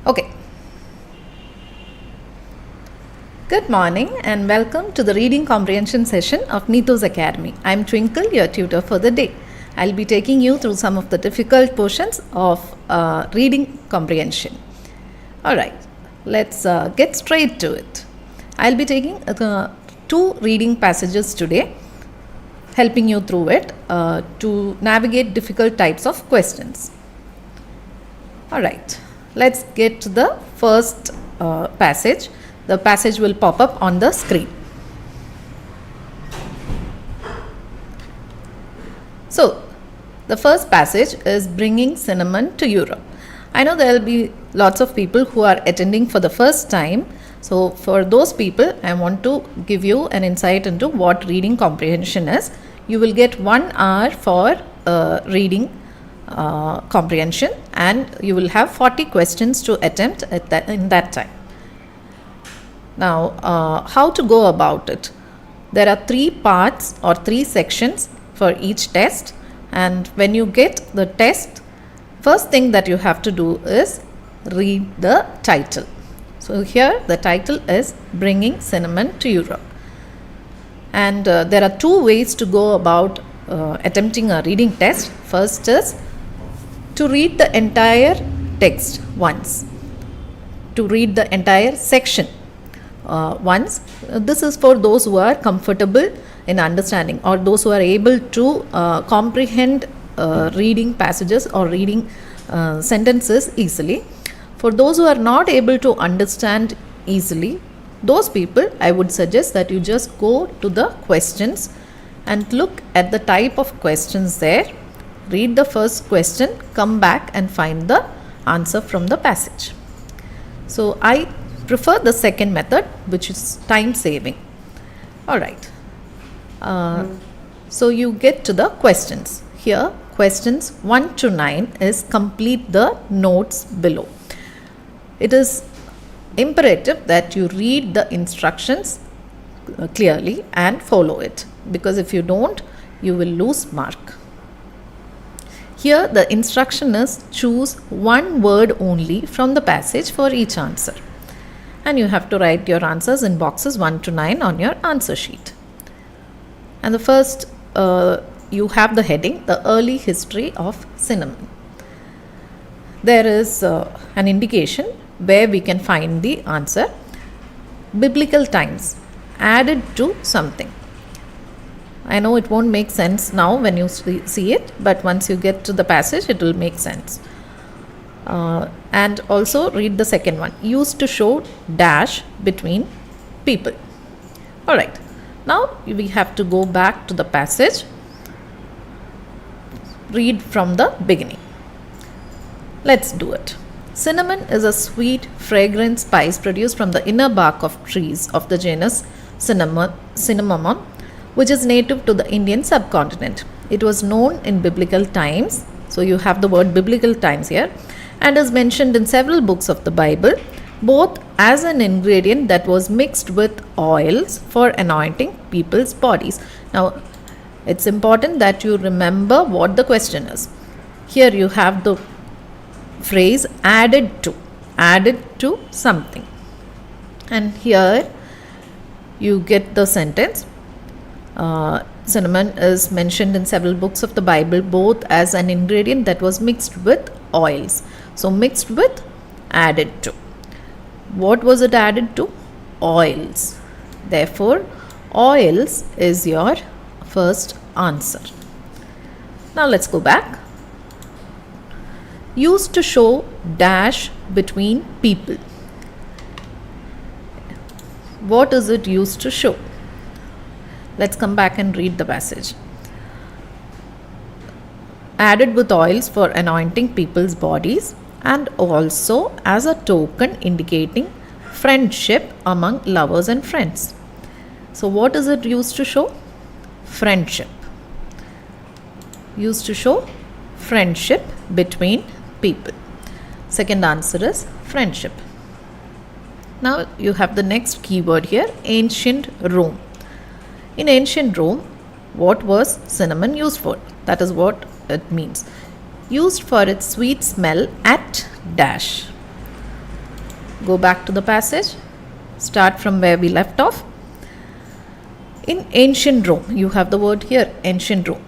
Okay. Good morning and welcome to the reading comprehension session of �NITO's Academy. I am Twinkle, your tutor for the day. I'll be taking you through some of the difficult portions of reading comprehension. Alright, let's get straight to it. I'll be taking two reading passages today, helping you through it to navigate difficult types of questions. Alright, let's get to the first passage. The passage will pop up on the screen. So, the first passage is bringing cinnamon to Europe. I know there will be lots of people who are attending for the first time. So, for those people, I want to give you an insight into what reading comprehension is. You will get 1 hour for reading comprehension, and you will have 40 questions to attempt in that time. Now, how to go about it? There are 3 parts or 3 sections for each test, and when you get the test, first thing that you have to do is read the title. So here the title is Bringing Cinnamon to Europe, and there are 2 ways to go about attempting a reading test. First is to read the entire text once, to read the entire section once. This is for those who are comfortable in understanding, or those who are able to comprehend reading passages or reading sentences easily. For those who are not able to understand easily, those people, I would suggest that you just go to the questions and look at the type of questions there. Read the first question, come back and find the answer from the passage. So I prefer the second method, which is time saving. Alright. So you get to the questions. Here questions 1 to 9 is complete the notes below. It is imperative that you read the instructions clearly and follow it, because if you don't, you will lose mark. Here the instruction is choose 1 word only from the passage for each answer, and you have to write your answers in boxes 1 to 9 on your answer sheet. And the first, you have the heading, the early history of cinnamon. There is an indication where we can find the answer. Biblical times, added to something. I know it won't make sense now when you see it, but once you get to the passage, it will make sense. And also read the second one, used to show dash between people. Alright, now we have to go back to the passage. Read from the beginning. Let's do it. Cinnamon is a sweet, fragrant spice produced from the inner bark of trees of the genus Cinnamomum, which is native to the Indian subcontinent. It was known in biblical times, so you have the word biblical times here, and is mentioned in several books of the Bible, both as an ingredient that was mixed with oils for anointing people's bodies. Now, it's important that you remember what the question is. Here you have the phrase added to something, and here you get the sentence. Cinnamon is mentioned in several books of the Bible, both as an ingredient that was mixed with oils. So mixed with, added to. What was it added to? Oils. Therefore, oils is your first answer. Now let's go back. Used to show dash between people. What is it used to show? Let's come back and read the passage. Added with oils for anointing people's bodies, and also as a token indicating friendship among lovers and friends. So what is it used to show? Friendship. Used to show friendship between people. Second answer is friendship. Now you have the next keyword here, ancient Rome. In ancient Rome, what was cinnamon used for? That is what it means. Used for its sweet smell at dash. Go back to the passage. Start from where we left off. In ancient Rome, you have the word here, ancient Rome.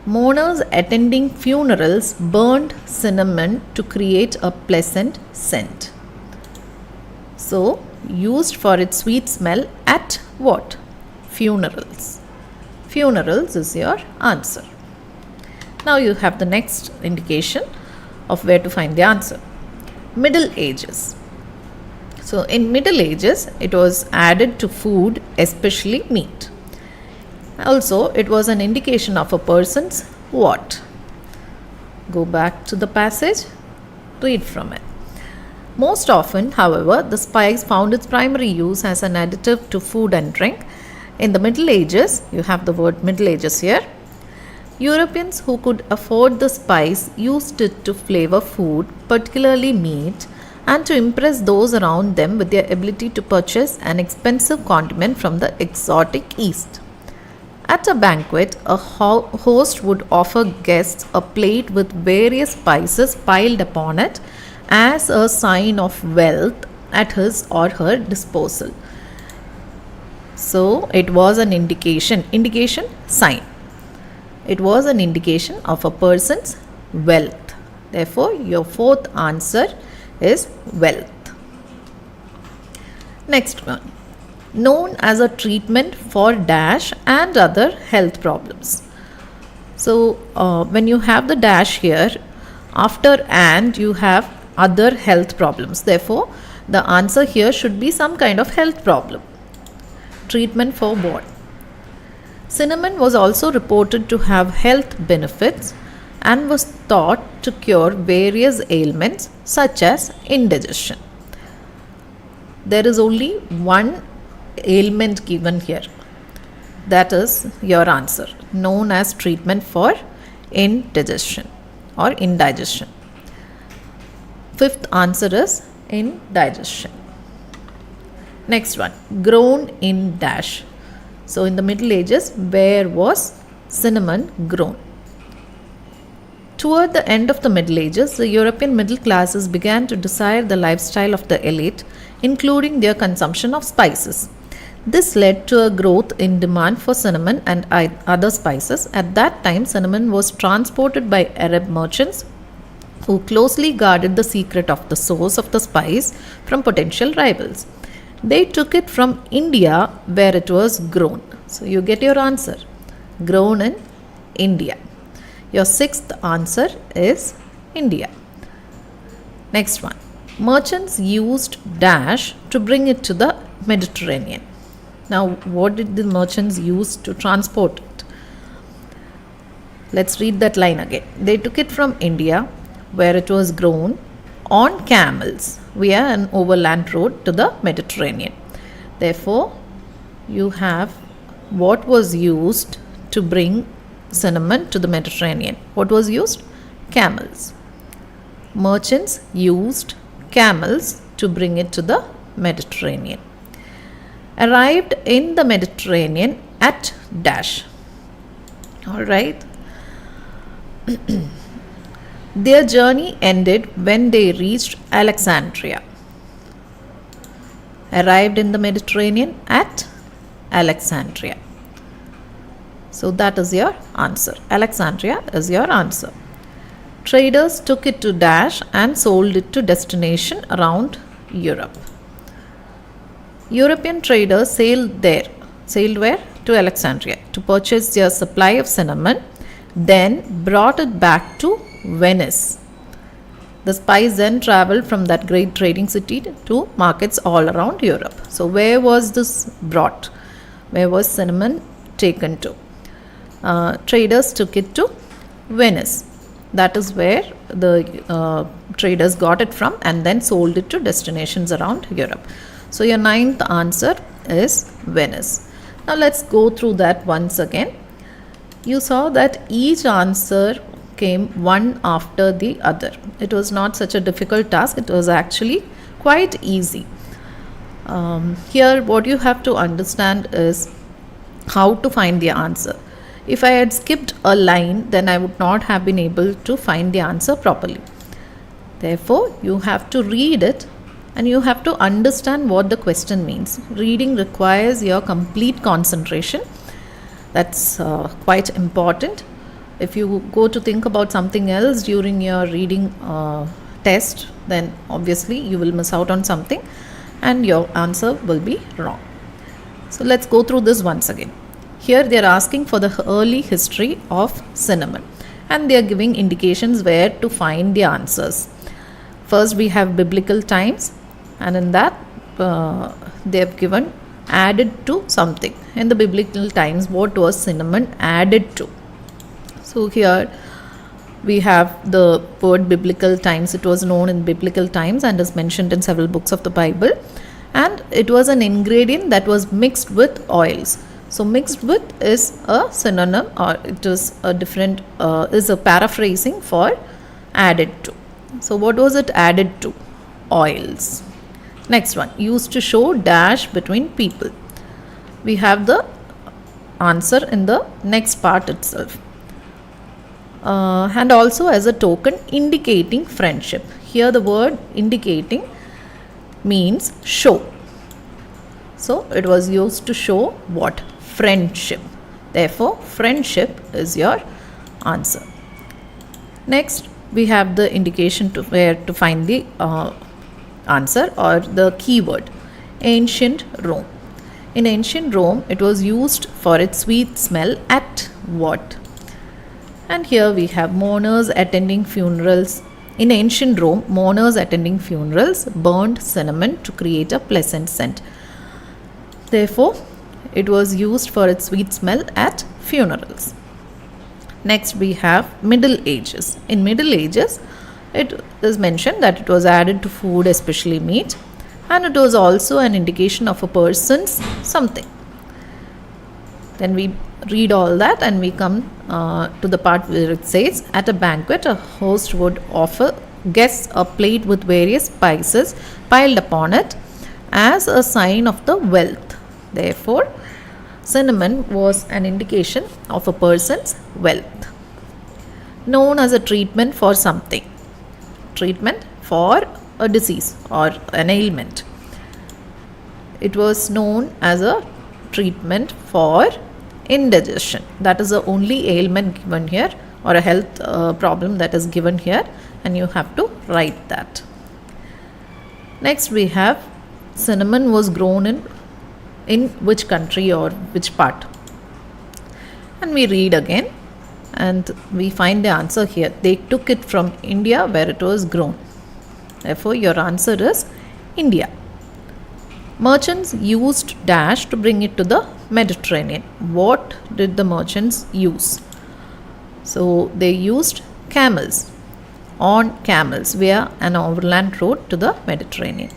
Mourners attending funerals burned cinnamon to create a pleasant scent. So, used for its sweet smell at what? Funerals. Funerals is your answer. Now you have the next indication of where to find the answer. Middle Ages. So in Middle Ages, it was added to food, especially meat. Also, it was an indication of a person's what? Go back to the passage, read from it. Most often, however, the spice found its primary use as an additive to food and drink. In the Middle Ages, you have the word Middle Ages here. Europeans who could afford the spice used it to flavor food, particularly meat, and to impress those around them with their ability to purchase an expensive condiment from the exotic East. At a banquet, a host would offer guests a plate with various spices piled upon it as a sign of wealth at his or her disposal. So, it was an indication, sign. It was an indication of a person's wealth. Therefore, your fourth answer is wealth. Next one. Known as a treatment for dash and other health problems. So, when you have the dash here, after and you have other health problems. Therefore, the answer here should be some kind of health problem. Treatment for what? Cinnamon was also reported to have health benefits and was thought to cure various ailments such as indigestion. There is only one ailment given here. That is your answer, known as treatment for indigestion or indigestion. Fifth answer is indigestion. Next one, grown in dash. So in the Middle Ages, where was cinnamon grown? Toward the end of the Middle Ages, the European middle classes began to desire the lifestyle of the elite, including their consumption of spices. This led to a growth in demand for cinnamon and other spices. At that time, cinnamon was transported by Arab merchants who closely guarded the secret of the source of the spice from potential rivals. They took it from India where it was grown. So you get your answer, grown in India. Your sixth answer is India. Next one. Merchants used dash to bring it to the Mediterranean. Now, what did the merchants use to transport it? Let's read that line again. They took it from India where it was grown on camels via an overland road to the Mediterranean. Therefore, you have what was used to bring cinnamon to the Mediterranean. What was used? Camels. Merchants used camels to bring it to the Mediterranean. Arrived in the Mediterranean at dash. All right. Their journey ended when they reached Alexandria. Arrived in the Mediterranean at Alexandria. So that is your answer. Alexandria is your answer. Traders took it to dash and sold it to destination around Europe. European traders sailed there. Sailed where? To Alexandria to purchase their supply of cinnamon, then brought it back to Venice. The spice then traveled from that great trading city to markets all around Europe. So where was this brought? Where was cinnamon taken to? Traders took it to Venice. That is where the traders got it from and then sold it to destinations around Europe. So your ninth answer is Venice. Now let's go through that once again. You saw that each answer came one after the other. It was not such a difficult task. It was actually quite easy. Here what you have to understand is how to find the answer. If I had skipped a line, then I would not have been able to find the answer properly. Therefore, you have to read it and you have to understand what the question means. Reading requires your complete concentration. That's quite important. If you go to think about something else during your reading test, then obviously you will miss out on something and your answer will be wrong. So let's go through this once again. Here they are asking for the early history of cinnamon, and they are giving indications where to find the answers. First we have biblical times, and in that they have given added to something. In the biblical times, what was cinnamon added to? So here we have the word biblical times. It was known in biblical times and is mentioned in several books of the Bible, and it was an ingredient that was mixed with oils. So mixed with is a synonym, or it is a different is a paraphrasing for added to. So what was it added to? Oils. Next one, used to show dash between people. We have the answer in the next part itself. And also as a token indicating friendship. Here the word indicating means show. So it was used to show what? Friendship. Therefore friendship is your answer. Next we have the indication to where to find the answer or the keyword. Ancient Rome. In ancient Rome it was used for its sweet smell at what? And here we have mourners attending funerals. In ancient Rome, mourners attending funerals burned cinnamon to create a pleasant scent. Therefore, it was used for its sweet smell at funerals. Next we have Middle Ages. In Middle Ages, it is mentioned that it was added to food, especially meat, and it was also an indication of a person's something. Then we read all that and we come to the part where it says, at a banquet a host would offer guests a plate with various spices piled upon it as a sign of the wealth. Therefore cinnamon was an indication of a person's wealth. Known as a treatment for something. Treatment for a disease or an ailment. It was known as a treatment for indigestion. That is the only ailment given here, or a health problem that is given here, and you have to write that. Next we have cinnamon was grown in which country or which part? And we read again and we find the answer here. They took it from India where it was grown. Therefore your answer is India. Merchants used dash to bring it to the Mediterranean. What did the merchants use? So they used camels, on camels via an overland road to the Mediterranean.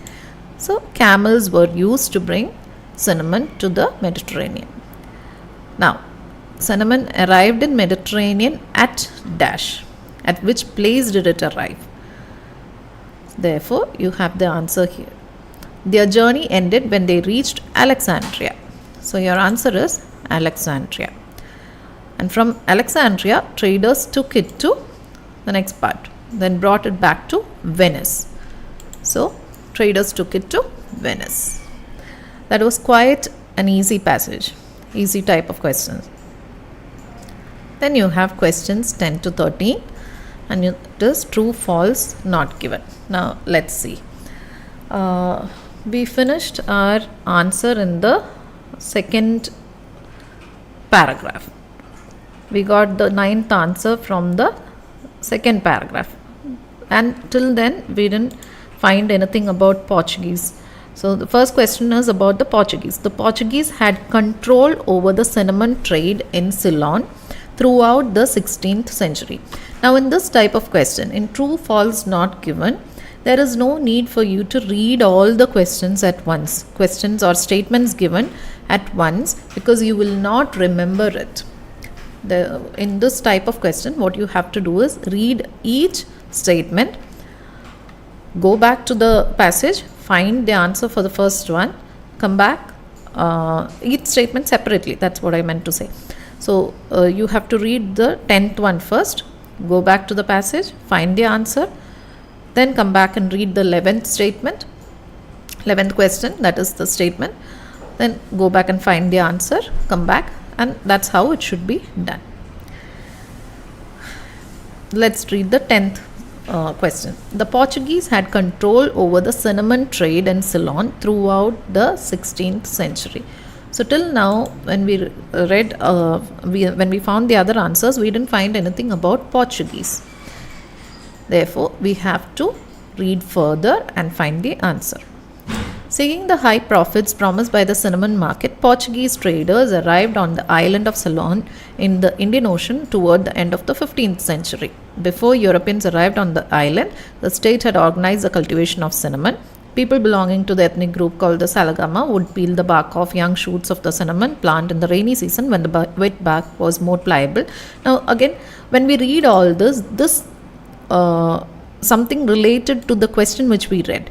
So camels were used to bring cinnamon to the Mediterranean. Now cinnamon arrived in Mediterranean at dash. At which place did it arrive? Therefore you have the answer here. Their journey ended when they reached Alexandria. So your answer is Alexandria. And from Alexandria, traders took it to the next part, then brought it back to Venice. So traders took it to Venice. That was quite an easy passage, easy type of questions. Then you have questions 10 to 13, and it is true, false, not given. Now let's see. We finished our answer in the second paragraph. We got the 9th answer from the second paragraph, and till then we didn't find anything about Portuguese. So the first question is about the Portuguese. The Portuguese had control over the cinnamon trade in Ceylon throughout the 16th century. Now in this type of question, in true, false, not given, there is no need for you to read all the questions at once, questions or statements given at once, because you will not remember it. In this type of question, what you have to do is read each statement, go back to the passage, find the answer for the first one, come back, each statement separately. That's what I meant to say. So you have to read the 10th one first, go back to the passage, find the answer, then come back and read the 11th statement, 11th question, that is the statement. Then go back and find the answer, come back, and that's how it should be done. Let's read the 10th question. The Portuguese had control over the cinnamon trade in Ceylon throughout the 16th century. So till now, when we read, when we found the other answers, we didn't find anything about Portuguese. Therefore, we have to read further and find the answer. Seeking the high profits promised by the cinnamon market, Portuguese traders arrived on the island of Ceylon in the Indian Ocean toward the end of the 15th century. Before Europeans arrived on the island, the state had organized the cultivation of cinnamon. People belonging to the ethnic group called the Salagama would peel the bark off young shoots of the cinnamon plant in the rainy season when the wet bark was more pliable. Now again, when we read all this something related to the question which we read.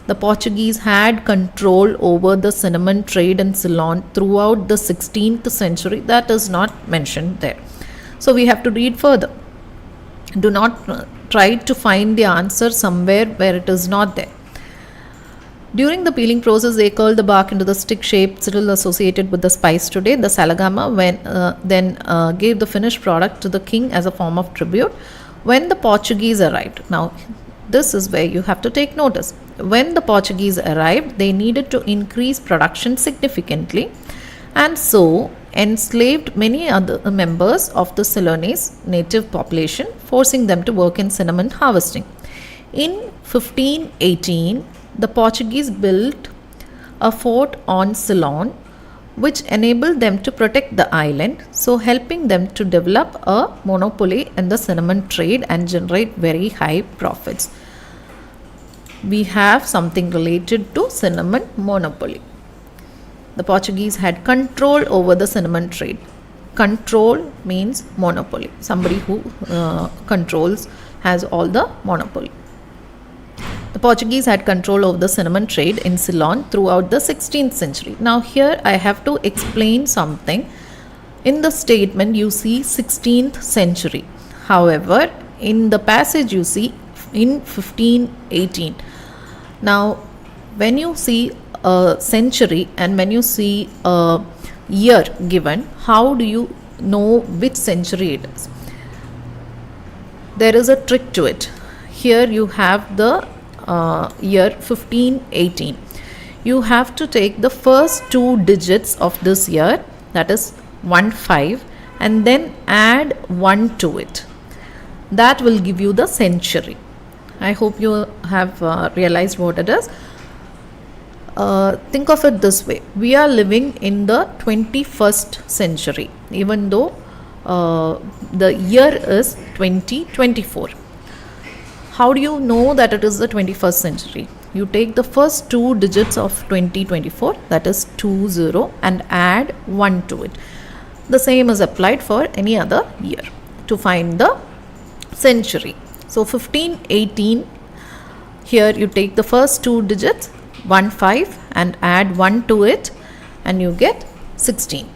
The Portuguese had control over the cinnamon trade in Ceylon throughout the 16th century. That is not mentioned there. So we have to read further. Do not try to find the answer somewhere where it is not there. During the peeling process, they curled the bark into the stick shape still associated with the spice today. The Salagama then gave the finished product to the king as a form of tribute. When the Portuguese arrived, now this is where you have to take notice. When the Portuguese arrived, they needed to increase production significantly and so enslaved many other members of the Ceylonese native population, forcing them to work in cinnamon harvesting. In 1518, the Portuguese built a fort on Ceylon, which enabled them to protect the island, so helping them to develop a monopoly in the cinnamon trade and generate very high profits. We have something related to cinnamon monopoly. The Portuguese had control over the cinnamon trade. Control means monopoly. Somebody who controls has all the monopoly. The Portuguese had control over the cinnamon trade in Ceylon throughout the 16th century. Now here I have to explain something. In the statement you see 16th century. However, in the passage you see in 1518. Now when you see a century and when you see a year given, how do you know which century it is? There is a trick to it. Here you have the year 1518. You have to take the first two digits of this year, that is 15, and then add 1 to it. That will give you the century. I hope you have realized what it is. Think of it this way. We are living in the 21st century, even though the year is 2024. How do you know that it is the 21st century? You take the first two digits of 2024, that is 20, and add 1 to it. The same is applied for any other year to find the century. So 1518, here you take the first two digits 15 and add 1 to it and you get 16.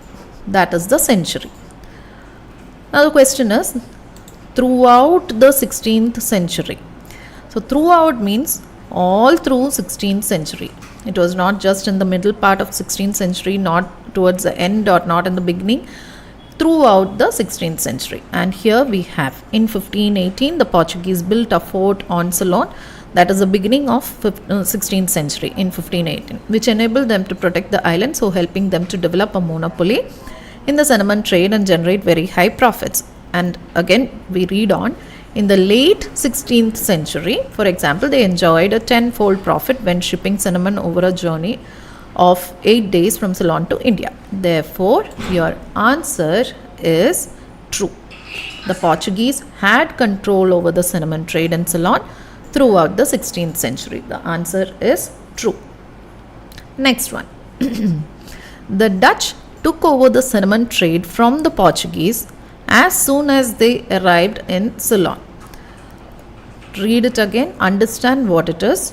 That is the century. Now the question is throughout the 16th century. So throughout means all through 16th century. It was not just in the middle part of 16th century, not towards the end or not in the beginning. Throughout the 16th century. And here we have in 1518 the Portuguese built a fort on Ceylon, that is the beginning of 16th century in 1518, which enabled them to protect the island, so helping them to develop a monopoly in the cinnamon trade and generate very high profits. And again we read on, in the late 16th century, for example, they enjoyed a 10-fold profit when shipping cinnamon over a journey of 8 days from Ceylon to India. Therefore, your answer is true. The Portuguese had control over the cinnamon trade in Ceylon throughout the 16th century. The answer is true. Next one. The Dutch took over the cinnamon trade from the Portuguese as soon as they arrived in Ceylon. Read it again, understand what it is.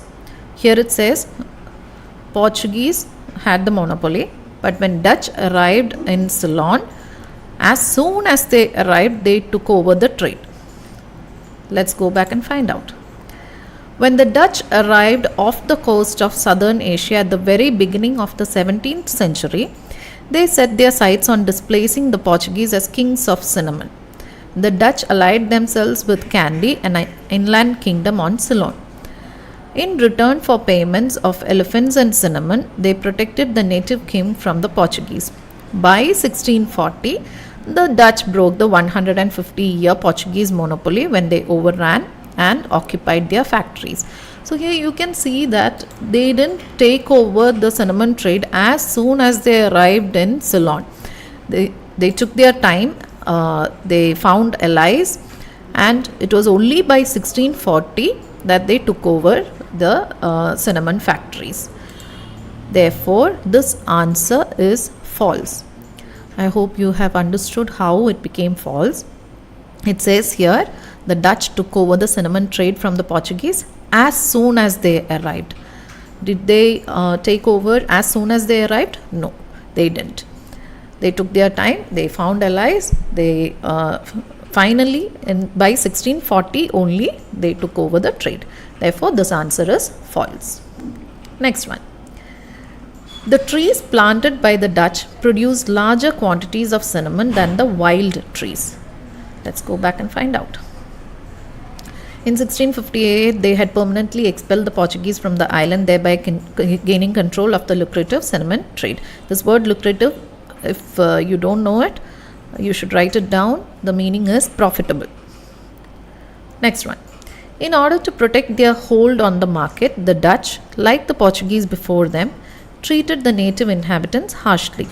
Here it says Portuguese had the monopoly, but when Dutch arrived in Ceylon, as soon as they arrived, they took over the trade. Let's go back and find out. When the Dutch arrived off the coast of southern Asia at the very beginning of the 17th century, they set their sights on displacing the Portuguese as kings of cinnamon. The Dutch allied themselves with Kandy, an inland kingdom on Ceylon. In return for payments of elephants and cinnamon, they protected the native king from the Portuguese. By 1640, the Dutch broke the 150-year Portuguese monopoly when they overran and occupied their factories. So here you can see that they didn't take over the cinnamon trade as soon as they arrived in Ceylon. They took their time, they found allies, and it was only by 1640 that they took over the cinnamon factories. Therefore, this answer is false. I hope you have understood how it became false. It says here, the Dutch took over the cinnamon trade from the Portuguese as soon as they arrived. Did they take over as soon as they arrived? No, they didn't. They took their time, they found allies, they finally, by 1640 only, they took over the trade. Therefore, this answer is false. Next one. The trees planted by the Dutch produced larger quantities of cinnamon than the wild trees. Let's go back and find out. In 1658, they had permanently expelled the Portuguese from the island, thereby gaining control of the lucrative cinnamon trade. This word lucrative, if you don't know it, you should write it down. The meaning is profitable. Next one. In order to protect their hold on the market, the Dutch, like the Portuguese before them, treated the native inhabitants harshly.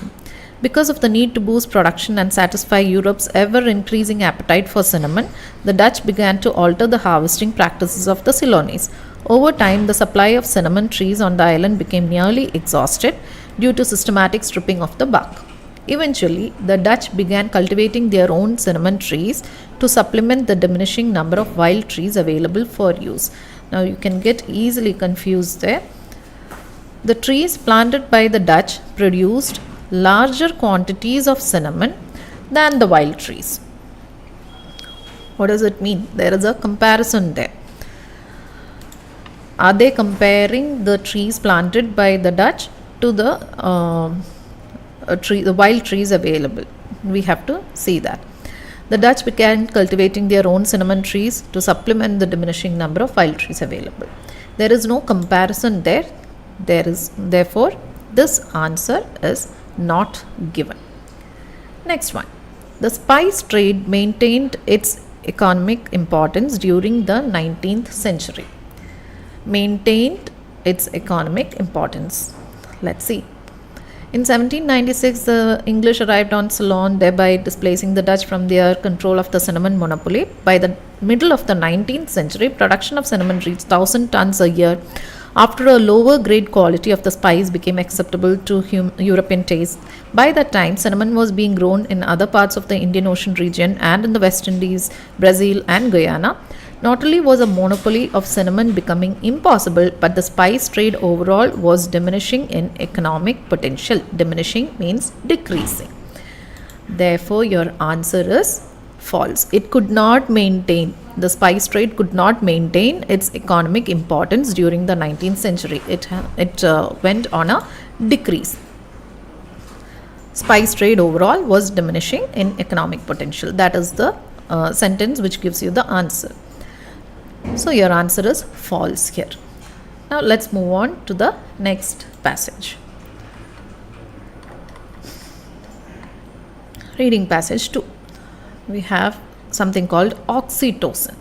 Because of the need to boost production and satisfy Europe's ever-increasing appetite for cinnamon, the Dutch began to alter the harvesting practices of the Ceylonese. Over time, the supply of cinnamon trees on the island became nearly exhausted due to systematic stripping of the bark. Eventually, the Dutch began cultivating their own cinnamon trees to supplement the diminishing number of wild trees available for use. Now, you can get easily confused there. The trees planted by the Dutch produced larger quantities of cinnamon than the wild trees. What does it mean? There is a comparison there. Are they comparing the trees planted by the Dutch to the wild trees available? We have to see that. The Dutch began cultivating their own cinnamon trees to supplement the diminishing number of wild trees available. There is no comparison there. Therefore, this answer is not given. Next one. The spice trade maintained its economic importance during the 19th century. Maintained its economic importance. Let's see. In 1796, the English arrived on Ceylon, thereby displacing the Dutch from their control of the cinnamon monopoly. By the middle of the 19th century, production of cinnamon reached 1,000 tons a year. After a lower grade quality of the spice became acceptable to European taste. By that time, cinnamon was being grown in other parts of the Indian Ocean region and in the West Indies, Brazil and Guyana. Not only was a monopoly of cinnamon becoming impossible, but the spice trade overall was diminishing in economic potential. Diminishing means decreasing. Therefore, your answer is false. It could not maintain, the spice trade could not maintain its economic importance during the 19th century. It went on a decrease. Spice trade overall was diminishing in economic potential. That is the sentence which gives you the answer. So your answer is false here. Now let's move on to the next passage. Reading passage 2. We have something called oxytocin.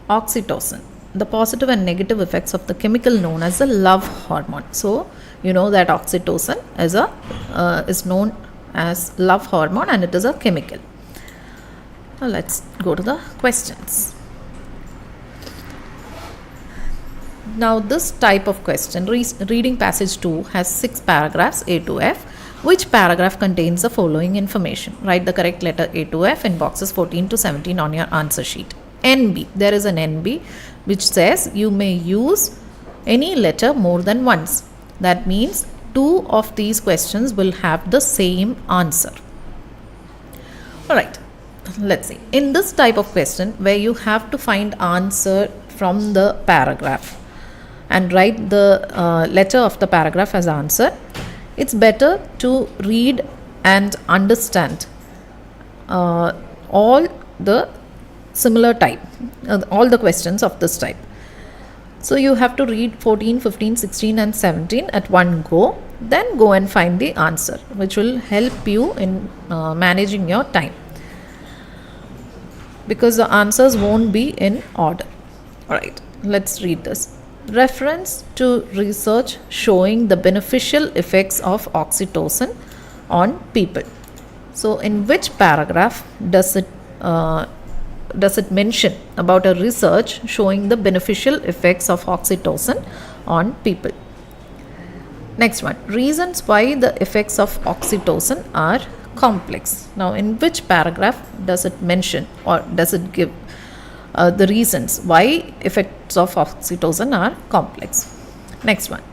Oxytocin, the positive and negative effects of the chemical known as the love hormone. So you know that oxytocin is known as love hormone and it is a chemical. Now let's go to the questions. Now this type of question, reading passage 2, has 6 paragraphs A to F. Which paragraph contains the following information? Write the correct letter A to F in boxes 14 to 17 on your answer sheet. NB, there is an NB which says you may use any letter more than once. That means 2 of these questions will have the same answer. Alright, let's see. In this type of question where you have to find answer from the paragraph, and write the letter of the paragraph as answer, it's better to read and understand all the similar type, all the questions of this type. So you have to read 14, 15, 16 and 17 at one go, then go and find the answer, which will help you in managing your time, because the answers won't be in order. Alright, let's read this. Reference to research showing the beneficial effects of oxytocin on people. So in which paragraph does it mention about a research showing the beneficial effects of oxytocin on people? Next one, reasons why the effects of oxytocin are complex. Now, in which paragraph does it mention or does it give the reasons why effects of oxytocin are complex? Next one,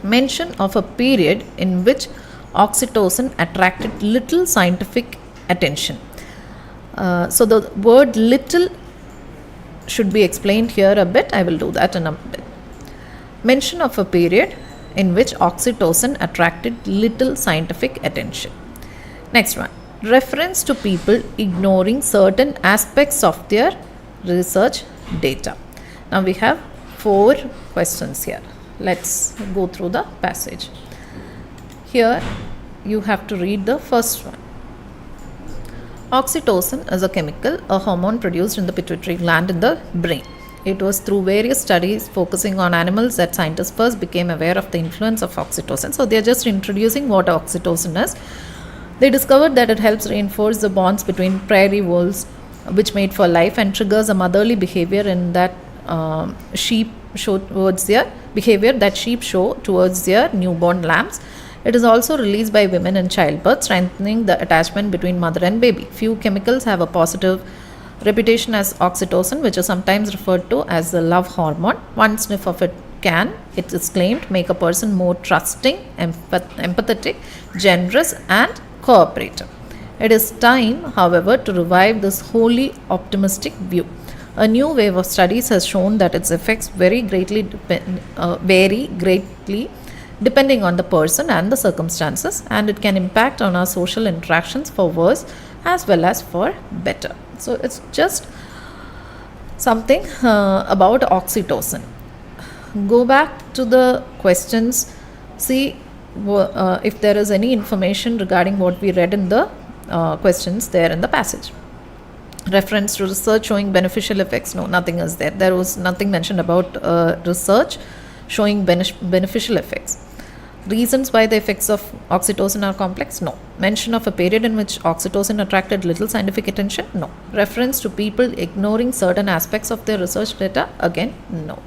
mention of a period in which oxytocin attracted little scientific attention. So the word little should be explained here a bit. I will do that in a bit. Mention of a period in which oxytocin attracted little scientific attention. Next one, reference to people ignoring certain aspects of their research data. Now we have 4 questions here. Let's go through the passage. Here you have to read the first one. Oxytocin is a chemical, a hormone produced in the pituitary gland in the brain. It was through various studies focusing on animals that scientists first became aware of the influence of oxytocin. So they are just introducing what oxytocin is. They discovered that it helps reinforce the bonds between prairie wolves, which mate for life, and triggers a motherly behavior in that sheep show towards their newborn lambs. It is also released by women in childbirth, strengthening the attachment between mother and baby. Few chemicals have a positive reputation as oxytocin, which is sometimes referred to as the love hormone. One sniff of it can, it is claimed, make a person more trusting, empathetic, generous and cooperative. It is time, however, to revive this wholly optimistic view. A new wave of studies has shown that its effects vary greatly depending on the person and the circumstances, and it can impact on our social interactions for worse as well as for better. So it's just something about oxytocin. Go back to the questions, see if there is any information regarding what we read in the questions there in the passage. Reference to research showing beneficial effects, no, nothing is there. There was nothing mentioned about research showing beneficial effects. Reasons why the effects of oxytocin are complex, no. Mention of a period in which oxytocin attracted little scientific attention, no. Reference to people ignoring certain aspects of their research data, again, no.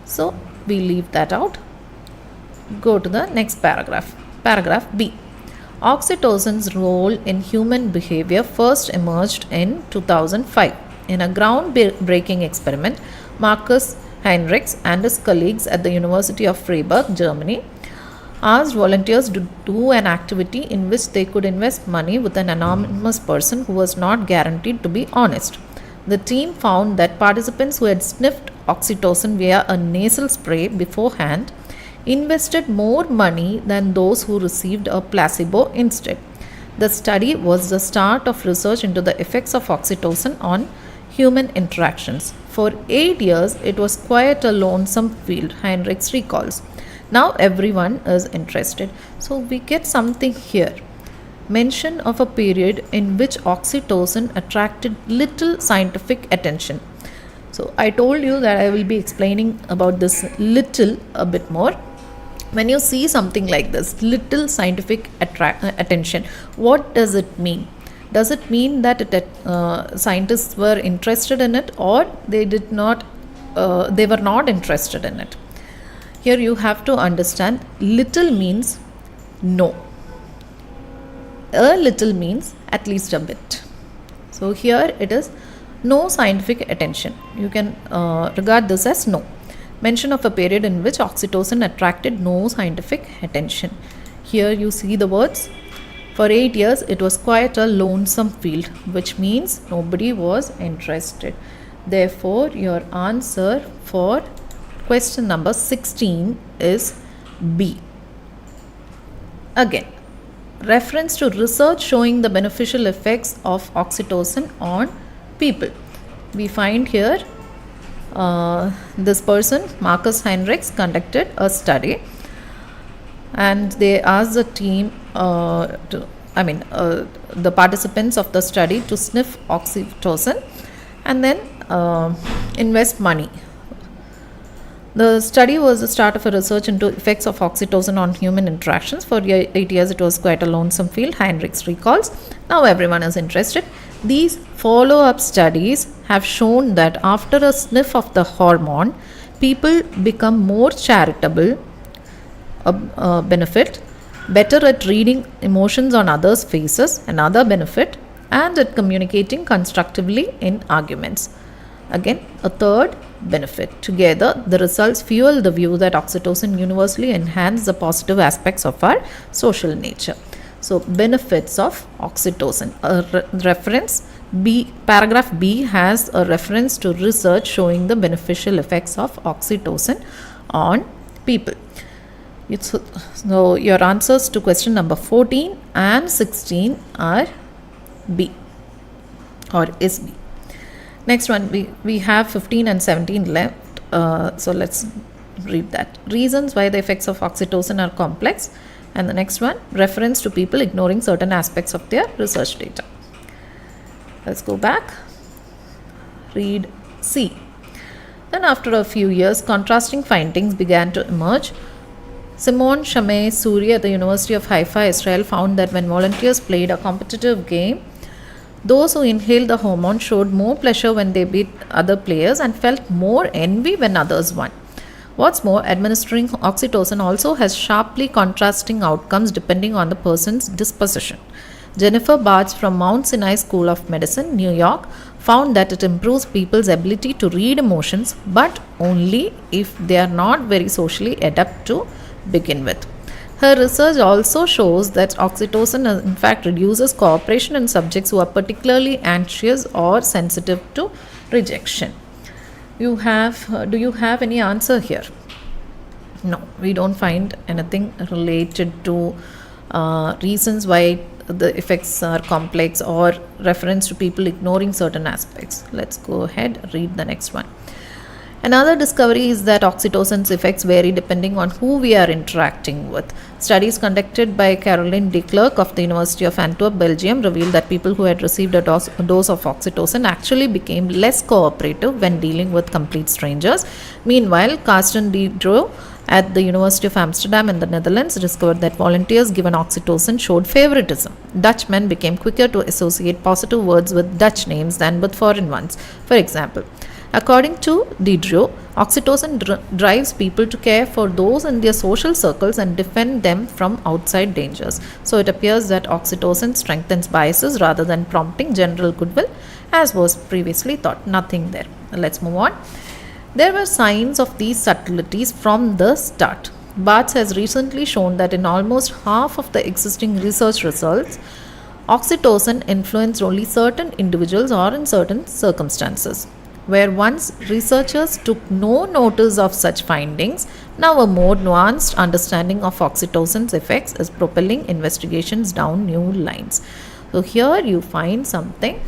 So we leave that out. Go to the next paragraph. Paragraph B. Oxytocin's role in human behavior first emerged in 2005. In a groundbreaking experiment, Marcus Heinrichs and his colleagues at the University of Freiburg, Germany, asked volunteers to do an activity in which they could invest money with an anonymous person who was not guaranteed to be honest. The team found that participants who had sniffed oxytocin via a nasal spray beforehand invested more money than those who received a placebo instead. The study was the start of research into the effects of oxytocin on human interactions. For 8 years, it was quite a lonesome field, Heinrichs recalls. Now everyone is interested. So we get something here. Mention of a period in which oxytocin attracted little scientific attention. So I told you that I will be explaining about this little a bit more. When you see something like this, little scientific attention, what does it mean? Does it mean that scientists were interested in it, or they were not interested in it? Here you have to understand, little means no. A little means at least a bit. So here it is no scientific attention. You can regard this as no. Mention of a period in which oxytocin attracted no scientific attention. Here you see the words. For 8 years, it was quite a lonesome field, which means nobody was interested. Therefore, your answer for question number 16 is B. Again, reference to research showing the beneficial effects of oxytocin on people. We find here this person, Marcus Heinrichs, conducted a study, and they asked the team the participants of the study to sniff oxytocin and then invest money. The study was the start of a research into effects of oxytocin on human interactions. For 8 years, it was quite a lonesome field, Heinrichs recalls. Now everyone is interested. These follow-up studies have shown that after a sniff of the hormone, people become more charitable, benefit, better at reading emotions on others' faces, another benefit, and at communicating constructively in arguments. Again, a third benefit. Together, the results fuel the view that oxytocin universally enhances the positive aspects of our social nature. So, benefits of oxytocin. A reference B, paragraph B has a reference to research showing the beneficial effects of oxytocin on people. So, your answers to question number 14 and 16 are B or is B. Next one, we have 15 and 17 left. So let's read that. Reasons why the effects of oxytocin are complex. And the next one, reference to people ignoring certain aspects of their research data. Let's go back. Read C. Then after a few years, contrasting findings began to emerge. Simon Shameh-Suri at the University of Haifa, Israel, found that when volunteers played a competitive game, those who inhaled the hormone showed more pleasure when they beat other players and felt more envy when others won. What's more, administering oxytocin also has sharply contrasting outcomes depending on the person's disposition. Jennifer Bartz from Mount Sinai School of Medicine, New York, found that it improves people's ability to read emotions, but only if they are not very socially adept to begin with. Her research also shows that oxytocin in fact reduces cooperation in subjects who are particularly anxious or sensitive to rejection. Do you have any answer here? No, we don't find anything related to reasons why the effects are complex or reference to people ignoring certain aspects. Let's go ahead, read the next one. Another discovery is that oxytocin's effects vary depending on who we are interacting with. Studies conducted by Caroline de Klerk of the University of Antwerp, Belgium, revealed that people who had received a dose of oxytocin actually became less cooperative when dealing with complete strangers. Meanwhile, Carsten de Droo at the University of Amsterdam in the Netherlands discovered that volunteers given oxytocin showed favoritism. Dutchmen became quicker to associate positive words with Dutch names than with foreign ones. For example, according to Diderot, oxytocin drives people to care for those in their social circles and defend them from outside dangers. So it appears that oxytocin strengthens biases rather than prompting general goodwill, as was previously thought. Nothing there. Let's move on. There were signs of these subtleties from the start. Bartz has recently shown that in almost half of the existing research results, oxytocin influenced only certain individuals or in certain circumstances. Where once researchers took no notice of such findings, now a more nuanced understanding of oxytocin's effects is propelling investigations down new lines. So here you find something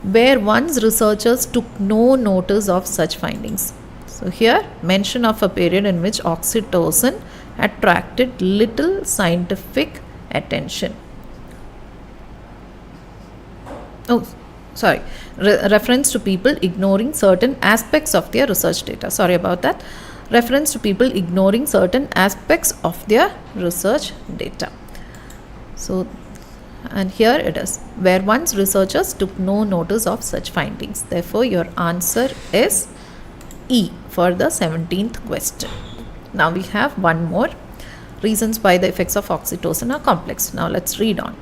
where once researchers took no notice of such findings. So here mention of a period in which oxytocin attracted little scientific attention. Reference to people ignoring certain aspects of their research data. Sorry about that. Reference to people ignoring certain aspects of their research data. So, and here it is, where once researchers took no notice of such findings. Therefore, your answer is E for the 17th question. Now we have one more. Reasons why the effects of oxytocin are complex. Now let's read on.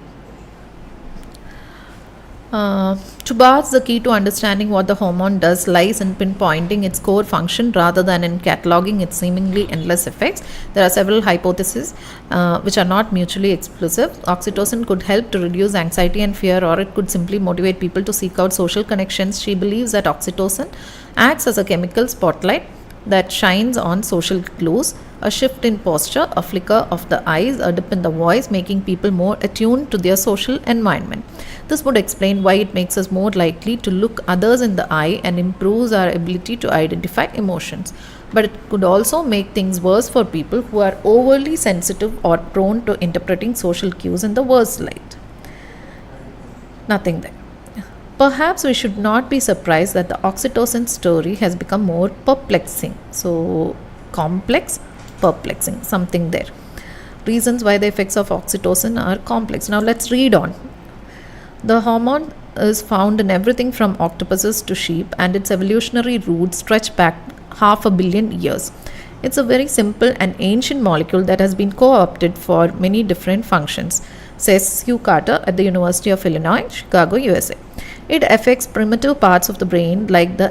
To Bartz, the key to understanding what the hormone does lies in pinpointing its core function rather than in cataloging its seemingly endless effects. There are several hypotheses which are not mutually exclusive. Oxytocin could help to reduce anxiety and fear, or it could simply motivate people to seek out social connections. She believes that oxytocin acts as a chemical spotlight that shines on social clues, a shift in posture, a flicker of the eyes, a dip in the voice, making people more attuned to their social environment. This would explain why it makes us more likely to look others in the eye and improves our ability to identify emotions. But it could also make things worse for people who are overly sensitive or prone to interpreting social cues in the worst light. Nothing there. Perhaps we should not be surprised that the oxytocin story has become more perplexing. So, complex, perplexing, something there. Reasons why the effects of oxytocin are complex. Now, let's read on. The hormone is found in everything from octopuses to sheep, and its evolutionary roots stretch back 500 million years. It's a very simple and ancient molecule that has been co-opted for many different functions, says Hugh Carter at the University of Illinois, Chicago, USA. It affects primitive parts of the brain like the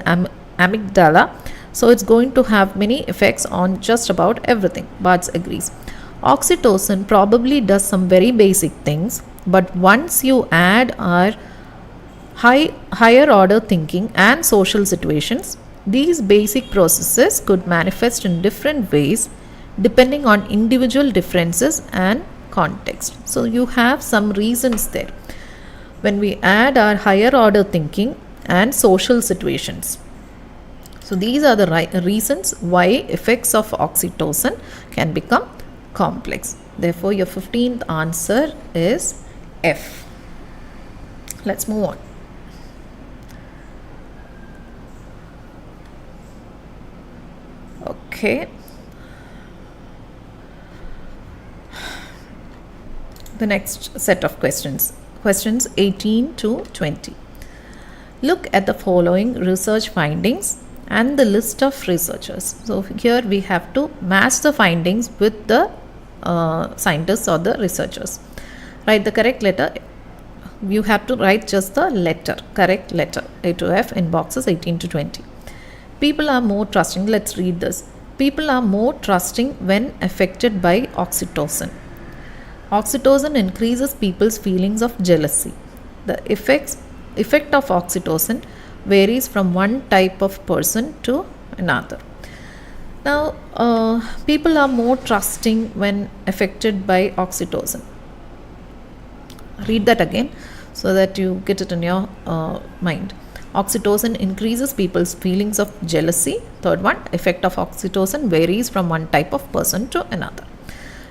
amygdala, so it's going to have many effects on just about everything, Bartz agrees. Oxytocin probably does some very basic things, but once you add our higher order thinking and social situations, these basic processes could manifest in different ways depending on individual differences and context. So you have some reasons there. When we add our higher order thinking and social situations. So these are the reasons why effects of oxytocin can become complex. Therefore, your 15th answer is F. Let's move on. Okay. The next set of questions. Questions 18 to 20. Look at the following research findings and the list of researchers. So here we have to match the findings with the scientists or the researchers. Write the correct letter. You have to write just the letter, correct letter, A to F in boxes 18 to 20. People are more trusting. Let's read this. People are more trusting when affected by oxytocin. Oxytocin increases people's feelings of jealousy. The effect of oxytocin varies from one type of person to another. Now, people are more trusting when affected by oxytocin. Read that again so that you get it in your mind. Oxytocin increases people's feelings of jealousy. Third one, effect of oxytocin varies from one type of person to another.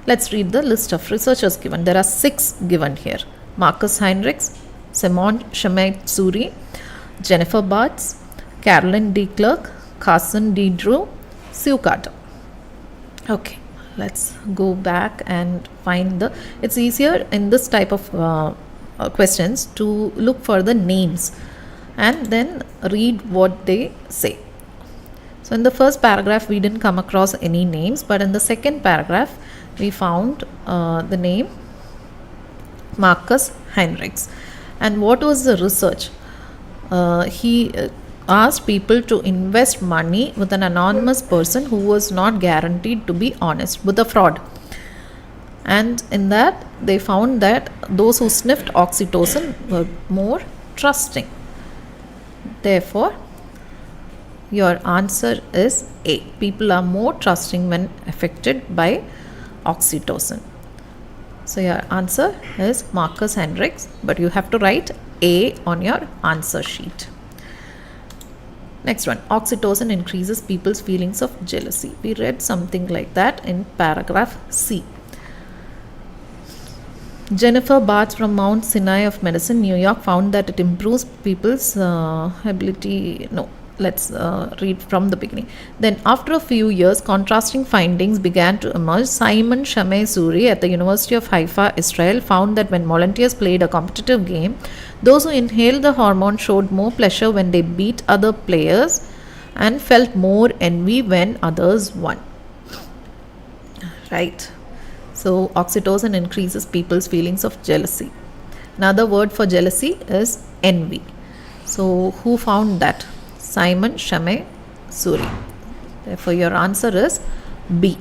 Let's read the list of researchers given. There are 6 given here. Marcus Heinrichs, Simon Schmidt-Zuri, Jennifer Bartz, Carolyn D. Clark, Carson D. Drew, Sue Carter. Okay, let's go back and find the... It's easier in this type of questions to look for the names and then read what they say. So in the first paragraph, we didn't come across any names, but in the second paragraph, we found the name Marcus Heinrichs. And what was the research? He asked people to invest money with an anonymous person who was not guaranteed to be honest, with a fraud. And in that, they found that those who sniffed oxytocin were more trusting. Therefore, your answer is A. People are more trusting when affected by oxytocin. So your answer is Marcus Heinrichs, but you have to write A on your answer sheet. Next one, oxytocin increases people's feelings of jealousy. We read something like that in paragraph C. Jennifer Bartz from Mount Sinai of Medicine, New York, found that it improves people's ability. No, let's read from the beginning. Then, after a few years, contrasting findings began to emerge. Simon Schmidt-Zuri at the University of Haifa, Israel, found that when volunteers played a competitive game, those who inhaled the hormone showed more pleasure when they beat other players and felt more envy when others won. Right. So, oxytocin increases people's feelings of jealousy. Another word for jealousy is envy. So, who found that? Simon Schmidt-Zuri. Therefore, your answer is B.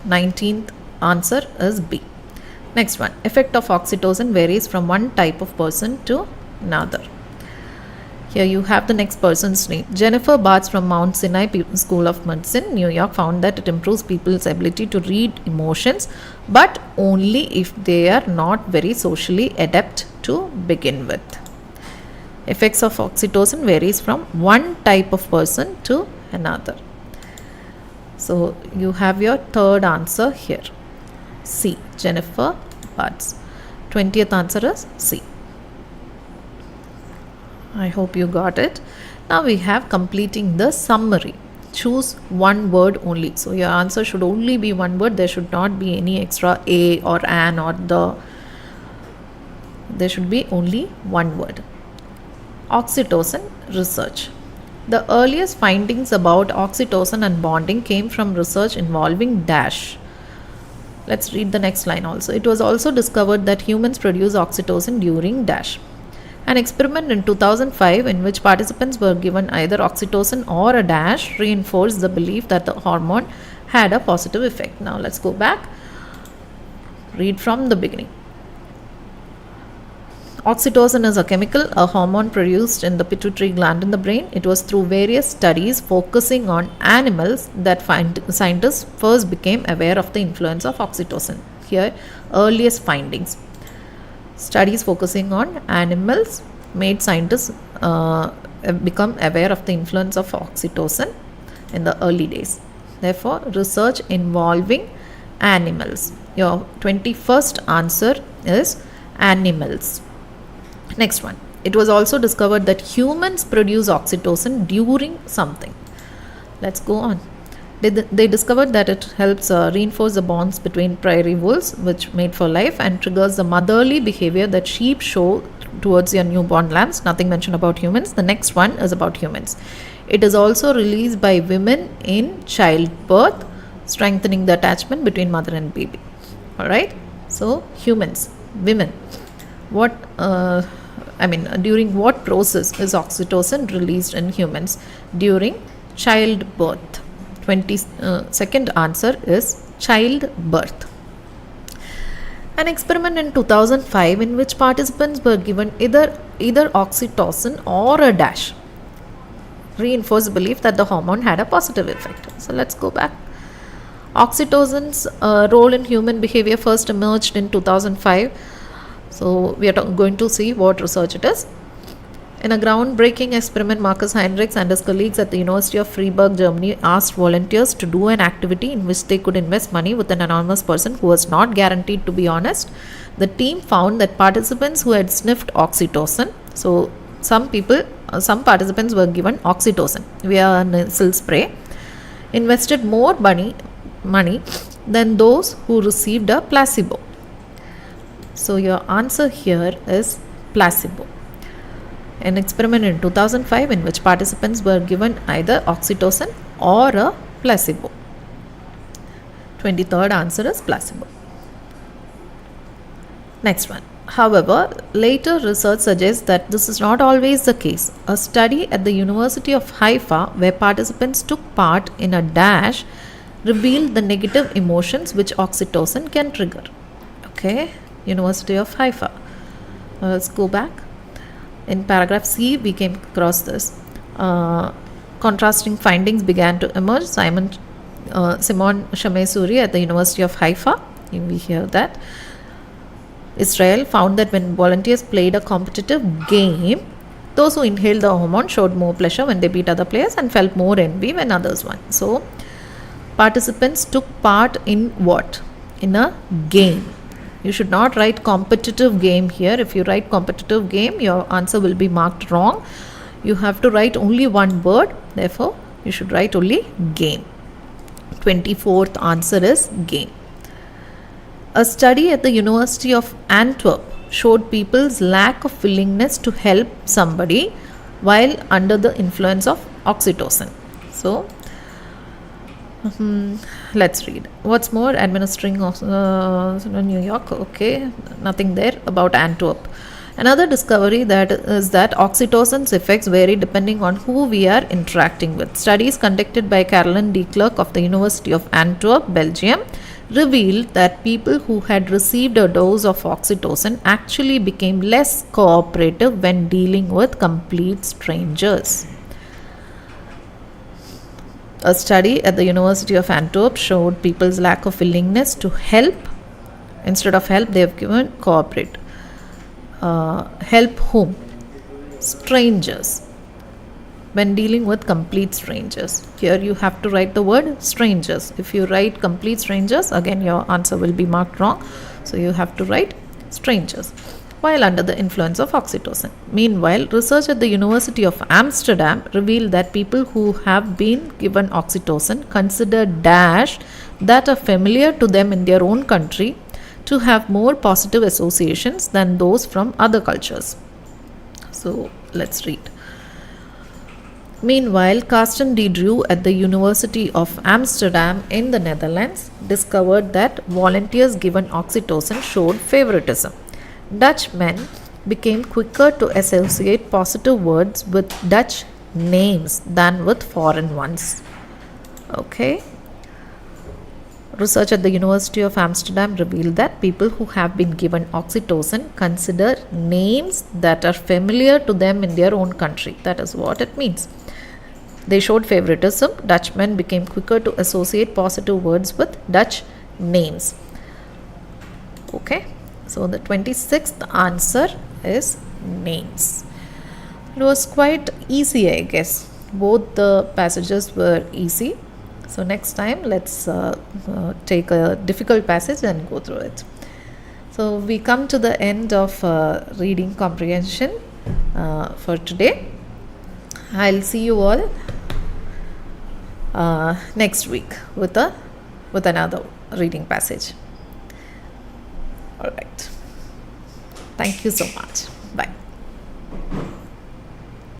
19th answer is B. Next one. Effect of oxytocin varies from one type of person to another. Here you have the next person's name. Jennifer Bartz from Mount Sinai School of Medicine, New York, found that it improves people's ability to read emotions, but only if they are not very socially adept to begin with. Effects of oxytocin varies from one type of person to another. So you have your third answer here. C. Jennifer Bartz. 20th answer is C. I hope you got it. Now we have completing the summary. Choose one word only. So your answer should only be one word. There should not be any extra a or an or the. There should be only one word. Oxytocin research. The earliest findings about oxytocin and bonding came from research involving dash. Let's read the next line also. It was also discovered that humans produce oxytocin during dash. An experiment in 2005 in which participants were given either oxytocin or a dash reinforced the belief that the hormone had a positive effect. Now let's go back. Read from the beginning. Oxytocin is a chemical, a hormone produced in the pituitary gland in the brain. It was through various studies focusing on animals that scientists first became aware of the influence of oxytocin. Here, earliest findings. Studies focusing on animals made scientists become aware of the influence of oxytocin in the early days. Therefore, research involving animals. Your 21st answer is animals. Next one. It was also discovered that humans produce oxytocin during something. Let's go on. They discovered that it helps reinforce the bonds between prairie wolves, which mate for life, and triggers the motherly behavior that sheep show towards their newborn lambs. Nothing mentioned about humans. The next one is about humans. It is also released by women in childbirth, strengthening the attachment between mother and baby. Alright. So humans, women. During what process is oxytocin released in humans? During childbirth. 22nd answer is childbirth. An experiment in 2005 in which participants were given either oxytocin or a dash reinforced the belief that the hormone had a positive effect. So let's go back. Oxytocin's role in human behavior first emerged in 2005. So we are going to see what research it is. In a groundbreaking experiment, Marcus Heinrichs and his colleagues at the University of Freiburg, Germany, asked volunteers to do an activity in which they could invest money with an anonymous person who was not guaranteed to be honest. The team found that participants who had sniffed oxytocin, so some participants were given oxytocin via nasal spray, invested more money than those who received a placebo. So your answer here is placebo. An experiment in 2005 in which participants were given either oxytocin or a placebo. 23rd answer is placebo. Next one. However, later research suggests that this is not always the case. A study at the University of Haifa, where participants took part in a dash, revealed the negative emotions which oxytocin can trigger. Okay, University of Haifa. Let's go back. In paragraph C, we came across this. Contrasting findings began to emerge. Simon Shamesuri at the University of Haifa, we hear that. Israel found that when volunteers played a competitive game, those who inhaled the hormone showed more pleasure when they beat other players and felt more envy when others won. So, participants took part in what? In a game. You should not write competitive game here. If you write competitive game, your answer will be marked wrong. You have to write only one word. Therefore, you should write only game. 24th answer is game. A study at the University of Antwerp showed people's lack of willingness to help somebody while under the influence of oxytocin. So, let's read. What's more, administering of New York. Okay, nothing there about Antwerp. Another discovery is that oxytocin's effects vary depending on who we are interacting with. Studies conducted by Caroline D. Clerk of the University of Antwerp, Belgium, revealed that people who had received a dose of oxytocin actually became less cooperative when dealing with complete strangers. A study at the University of Antwerp showed people's lack of willingness to help. Instead of help, they have given cooperate. Help whom? Strangers. When dealing with complete strangers. Here you have to write the word strangers. If you write complete strangers, again your answer will be marked wrong. So you have to write strangers while under the influence of oxytocin. Meanwhile, research at the University of Amsterdam revealed that people who have been given oxytocin consider dash that are familiar to them in their own country to have more positive associations than those from other cultures. So let's read. Meanwhile, Carsten de Drew at the University of Amsterdam in the Netherlands discovered that volunteers given oxytocin showed favoritism. Dutch men became quicker to associate positive words with Dutch names than with foreign ones. Okay. Research at the University of Amsterdam revealed that people who have been given oxytocin consider names that are familiar to them in their own country. That is what it means. They showed favoritism. Dutchmen became quicker to associate positive words with Dutch names. Okay, so the 26th answer is names. It was quite easy, I guess. Both the passages were easy. So next time let's take a difficult passage and go through it. So we come to the end of reading comprehension for today. I'll see you all next week with another reading passage. All right. Thank you so much.